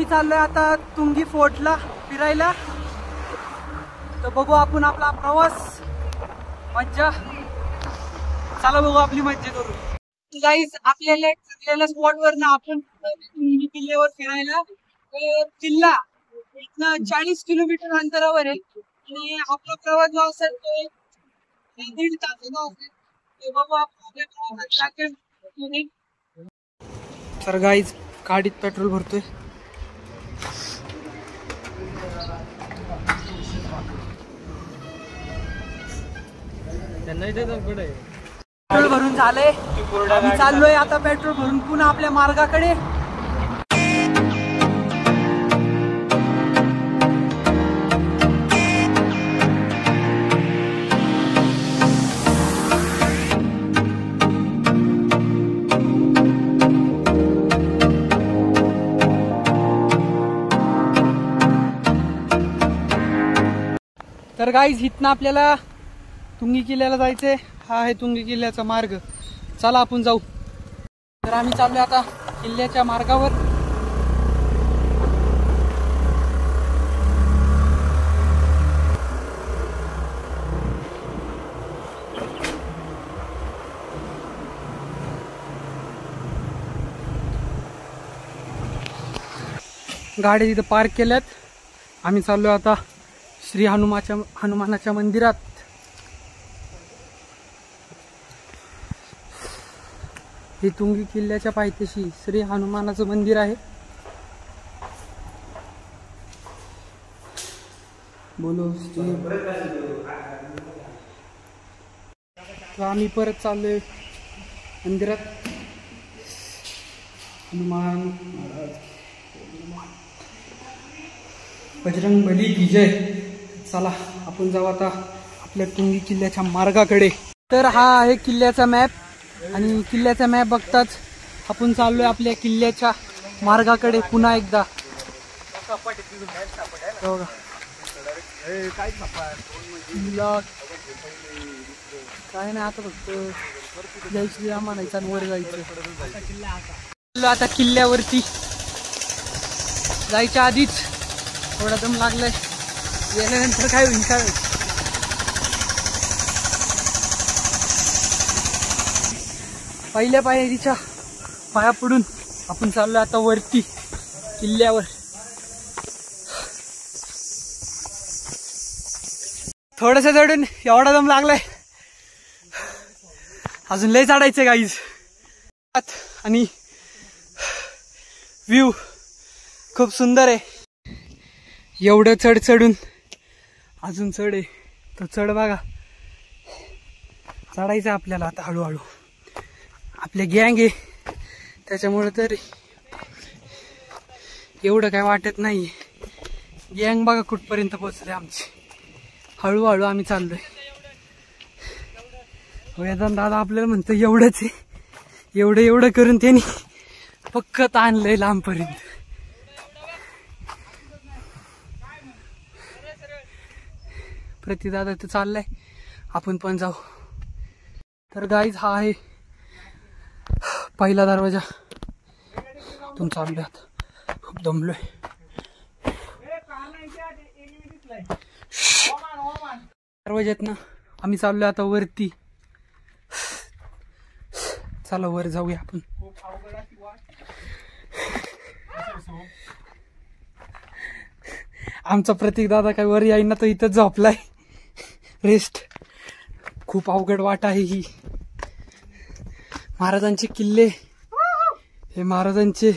आम्ही चाललोय आता तुंगी फोर्टला फिरायला. तर बघू आपण आपला प्रवास, मज्जा. चला बघू आपली मज्जा करू. गाईज आपल्याला स्पॉट वर ना आपण तुंगी किल्ल्यावर फिरायला. किल्ला इथनं 40 किलोमीटर अंतरावर आहे आणि आपला प्रवास जो असेल तो 1.5 तासाचा असेल. ते बघू आपल्या प्रवासात. तर गाईज गाडीत पेट्रोल भरतोय. पेट्रोल भरून झालंय. आम्ही चाललोय आता पेट्रोल भरून पुन्हा आपल्या मार्गाकडे. तर गाईज इथनं आपल्याला तुंगी किल्ल्याला जायचंय. हा आहे तुंगी किल्ल्याचा मार्ग. चला आपण जाऊ. तर आम्ही चाललोय आता किल्ल्याच्या मार्गावर. गाडी तिथं पार्क केल्यात. आम्ही चाललोय आता श्री हनुमानाच्या मंदिरात. हे तुंगी किल्ल्याच्या पायथ्याशी श्री हनुमानाचं मंदिर आहे. बोलो श्री. तर आम्ही परत चाललोय मंदिरात. हनुमान महाराज बजरंगबली की जय. चला आपण जाऊ आता आपल्या तुंगी किल्ल्याच्या मार्गाकडे. तर हा आहे किल्ल्याचा मॅप आणि किल्ल्याचा मॅप बघताच आपण चाललोय आपल्या किल्ल्याच्या मार्गाकडे पुन्हा एकदा. काय नाही आता फक्त जय श्रीराम म्हणायचं आणि वर जायचं. आता किल्ल्यावरती जायच्या आधीच थोडा दम लागलाय. गेल्यानंतर काय होईल काय. पहिल्या पायरीच्या पाया पडून आपण चाललोय आता वरती किल्ल्यावर. थोडस चढून एवढा दम लागलाय. अजून लय चढायचं गाईज. आणि व्ह्यू खूप सुंदर आहे. एवढं चढून अजून चढ आहे. तो चढ बघा. चढायचं आपल्याला आता हळूहळू. आपले गँग आहे त्याच्यामुळे तरी एवढं काय वाटत नाही. गँग बघा कुठपर्यंत पोहोचले आमची. हळूहळू आम्ही चाललोय. वेदांत दादा आपल्याला म्हणतो एवढंच आहे. एवढं करून त्यांनी पक्कत आणलंय लांबपर्यंत. प्रतिदादा तर चाललाय. आपण पण जाऊ. तर गाईज हा आहे पहिला दरवाजा. तुम चाललोय आता. खूप दमलोय. दरवाज्यात ना आम्ही चाललोय आता वरती. चला वर जाऊया आपण. आमचा प्रतीक दादा काय वर येईना तो इथंच झोपलाय. रेस्ट. खूप अवघड वाट आहे ही. महाराजांचे किल्ले हे महाराजांचे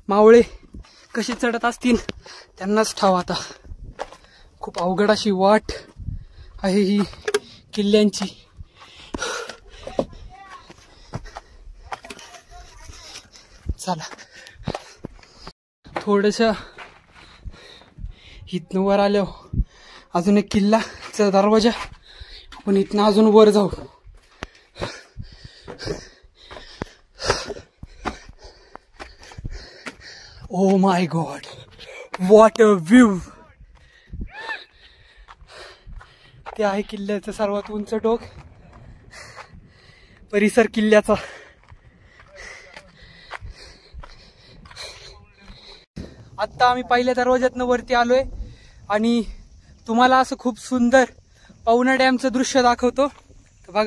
मावळे कसे चढत असतील त्यांनाच ठाव. आता खूप अवघड अशी वाट आहे ही किल्ल्यांची. चला थोडस इथनं वर आल्यावर अजून एक किल्लाचा दरवाजा. आपण इथनं अजून वर जाऊ. Oh my God, what a view. ते आहे किल्ल्याचं सर्वात उंच टोक. परिसर किल्ल्याचा आत्ता आम्ही पहिल्या दरवाज्यातनं वरती आलोय आणि तुम्हाला असं खूप सुंदर पवना डॅमचं दृश्य दाखवतो. बघा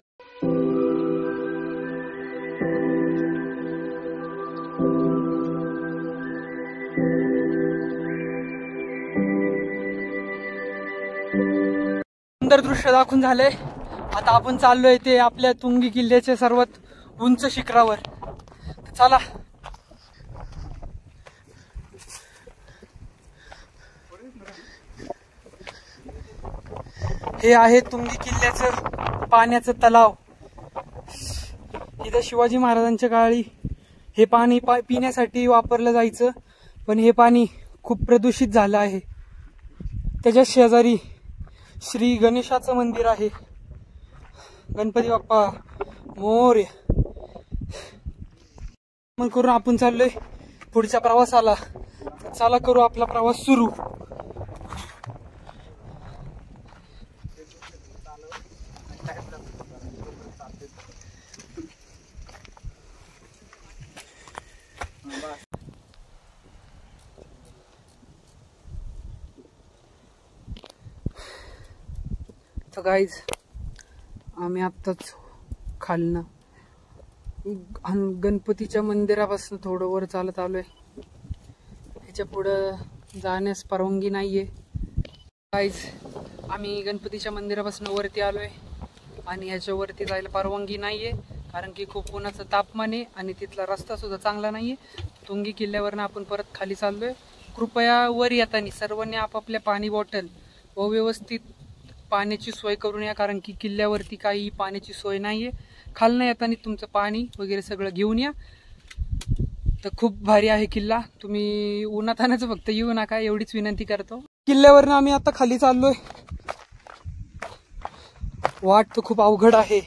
सुंदर दृश्य दाखवून झाले. आता आपण चाललोय ते आपल्या तुंगी किल्ल्याच्या सर्वात उंच शिखरावर. चला. हे आहे तुंगी किल्ल्याचं पाण्याचं तलाव. इथं शिवाजी महाराजांच्या काळी हे पाणी पिण्यासाठी वापरलं जायचं, पण हे पाणी खूप प्रदूषित झालं आहे. त्याच्या शेजारी श्री गणेशाचं मंदिर आहे. गणपती बाप्पा मोरया. मग करून आपण चाललोय पुढच्या प्रवासाला. चला करू आपला प्रवास सुरू. तर गाईज आम्ही आत्ताच खालनं गणपतीच्या मंदिरापासून थोडं वर चालत आलोय. ह्याच्या पुढं जाण्यास परवानगी नाहीये. गाईज आम्ही गणपतीच्या मंदिरापासून वरती आलोय आणि ह्याच्या वरती जायला परवानगी नाहीये, कारण की खूप उन्हाचं तापमान आहे आणि तिथला रस्ता सुद्धा चांगला नाहीये. तुंगी किल्ल्यावरनं आपण परत खाली चाललोय. कृपया वर येताना सर्वांनी आपापल्या पाणी बॉटल व व्यवस्थित पाण्याची सोय करून या, कारण की किल्ल्यावरती काही पाण्याची सोय नाहीये. खालनं येताना तुमचं पाणी वगैरे सगळं घेऊन या. तर खूप भारी आहे किल्ला. तुम्ही उन्हातानाचं फक्त येऊ नका एवढीच विनंती करतो. किल्ल्यावरनं आम्ही आता खाली चाललोय. वाट तर खूप अवघड आहे.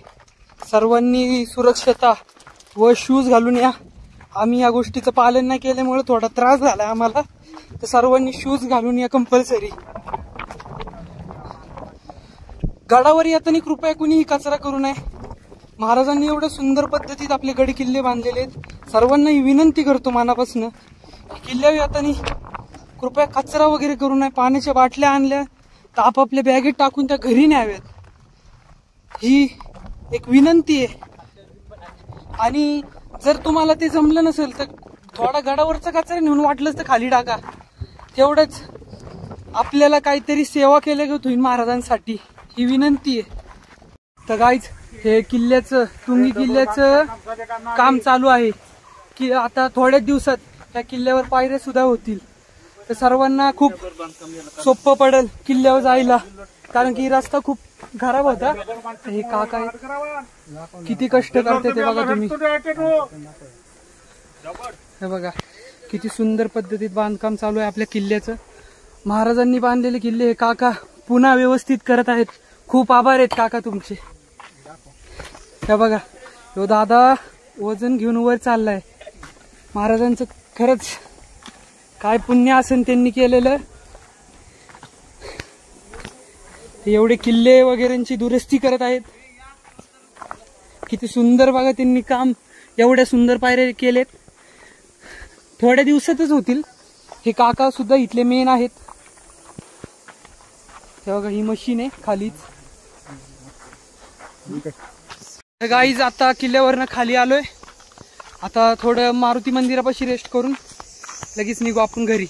सर्वांनी सुरक्षता व शूज घालून या. आम्ही या गोष्टीचं पालन नाही केल्यामुळे थोडा त्रास झाला आम्हाला, तर सर्वांनी शूज घालून या कंपल्सरी. गडावर येताना कृपया कुणीही कचरा करू नये. महाराजांनी एवढ्या सुंदर पद्धतीत आपले गड किल्ले बांधलेले आहेत. सर्वांना विनंती करतो मनापासून, किल्ल्यावर येताना कृपया कचरा वगैरे करू नये. पाण्याच्या बाटल्या आणल्या तर आपापल्या बॅगेत टाकून त्या घरी न्याव्यात, ही एक विनंती आहे. आणि जर तुम्हाला ते जमलं नसेल तर थोडा गडावरचा कचरा नेऊन वाटलंच तर खाली टाका. तेवढंच आपल्याला काहीतरी सेवा केल्यागत होईल महाराजांसाठी, ही विनंती आहे. तर गाईज हे किल्ल्याचं तुंगी किल्ल्याचं काम चालू आहे की आता थोड्याच दिवसात त्या किल्ल्यावर पायऱ्या सुद्धा होतील. तर सर्वांना खूप सोपं पडेल किल्ल्यावर जायला, कारण की रस्ता खूप खराब होता. हे काका किती कष्ट करते ते बघा तुम्ही. हे बघा किती सुंदर पद्धतीत बांधकाम चालू आहे आपल्या किल्ल्याचं. महाराजांनी बांधलेले किल्ले हे काका पुन्हा व्यवस्थित करत आहेत. खूप आभार आहेत काका तुमचे. हे बघा तो दादा वजन घेऊन वर चाललाय. महाराजांचं खरंच काय पुण्य असेल त्यांनी केलेलं. एवढे किल्ले वगैरेंची दुरुस्ती करत आहेत. किती सुंदर बघा त्यांनी काम. एवढ्या सुंदर पायऱ्या केलेत. थोड्या दिवसातच होतील. हे काका सुद्धा इथले मेन आहेत. हे बघा ही मशीन आहे खालीच. गाईज आता किल्ल्यावरनं खाली आलोय. आता थोडं मारुती मंदिरापाशी रेस्ट करून लगेच निघू आपण घरी.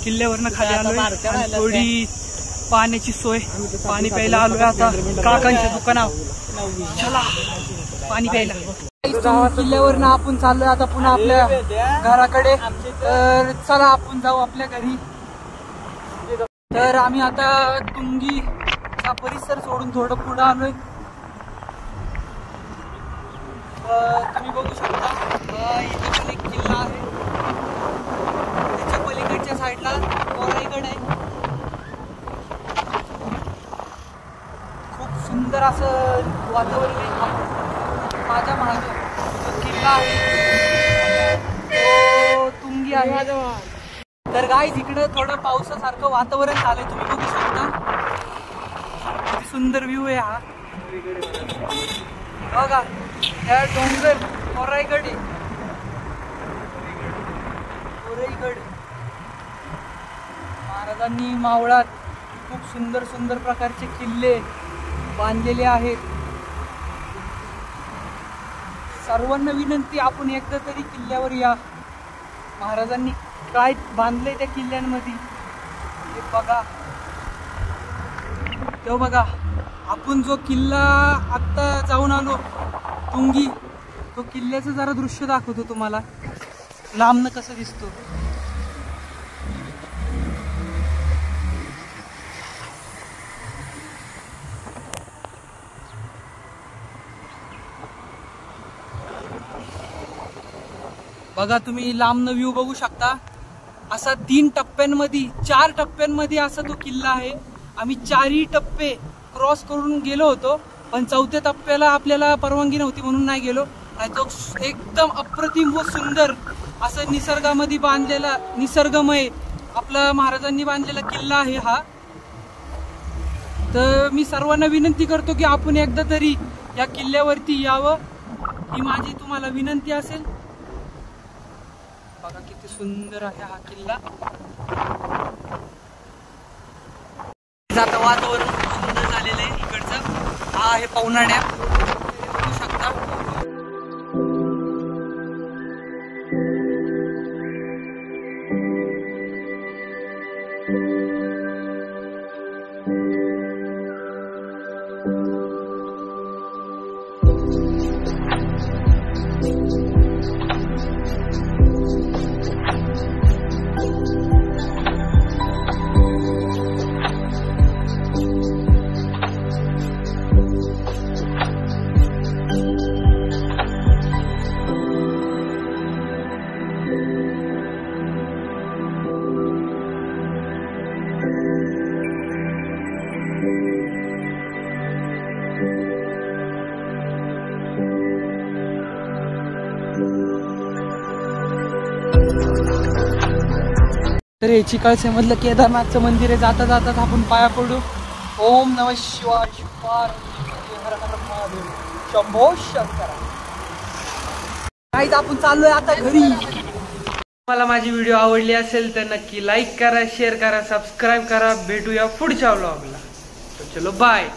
किल्ल्यावरनं खाली आलोय. थोडी पाण्याची सोय, पाणी प्यायला आलोय आता काकांच्या दुकानावर. चला पाणी प्यायला. किल्ल्यावरनं आपण चाललोय आता पुन्हा आपल्या घराकडे. तर चला आपण जाऊ आपल्या घरी. तर आम्ही आता तुंगीचा परिसर सोडून थोडं पुढे आलोय. तुम्ही बघू शकता इथे पण एक किल्ला आहे. त्याच्या पलीकडच्या साईडला रायगड आहे. खूप सुंदर असं वातावरण आहे. माझ्या मागे जो किल्ला आहे तो तुंगी आहे. तर गाईज इकडं थोडं पावसासारखं वातावरण झालंय. तुम्ही बघू शकता किती सुंदर व्ह्यू आहे हा. बघा ह्या डोंगर रायगड आहे. वरईगड महाराजांनी मावळात खूप सुंदर सुंदर प्रकारचे किल्ले बांधलेले आहेत. सर्वांना विनंती, आपण एकदा तरी किल्ल्यावर या. महाराजांनी काय बांधले त्या किल्ल्यांमध्ये हे बघा. तो बघा, आपण जो किल्ला आत्ता जाऊन आलो तुंगी, तो किल्ल्याचं जरा दृश्य दाखवतो तुम्हाला, लांबनं कसं दिसतो. बघा तुम्ही लांबनं व्ह्यू बघू शकता. असा 3 टप्प्यांमध्ये 4 टप्प्यांमध्ये असा तो किल्ला आहे. आम्ही 4ही टप्पे क्रॉस करून गेलो होतो, पण 4थ्या टप्प्याला आपल्याला परवानगी नव्हती म्हणून नाही गेलो. आणि तो एकदम अप्रतिम व सुंदर असं निसर्गामध्ये बांधलेला, निसर्गमय आपला महाराजांनी बांधलेला किल्ला आहे हा. तर मी सर्वांना विनंती करतो की आपण एकदा तरी या किल्ल्यावरती यावं, ही माझी तुम्हाला विनंती असेल. बघा किती सुंदर आहे हा किल्ला. आता वातावरण खूप सुंदर झालेलं आहे इकडचं. हा आहे पवना डॅम, बघू शकता. तर हे चिकाळसेमधलं केदारनाथचं मंदिर आहे. जाता जातात आपण पाया पडू. ओम नमः शिवाय, शिवाय हर हर महादेव, शंभो शंकर. काहीच आपण चाललोय आता घरी. मला माझी व्हिडिओ आवडली असेल तर नक्की लाईक करा, शेअर करा, सबस्क्राईब करा. भेटूया पुढच्या व्लॉगला. चलो बाय.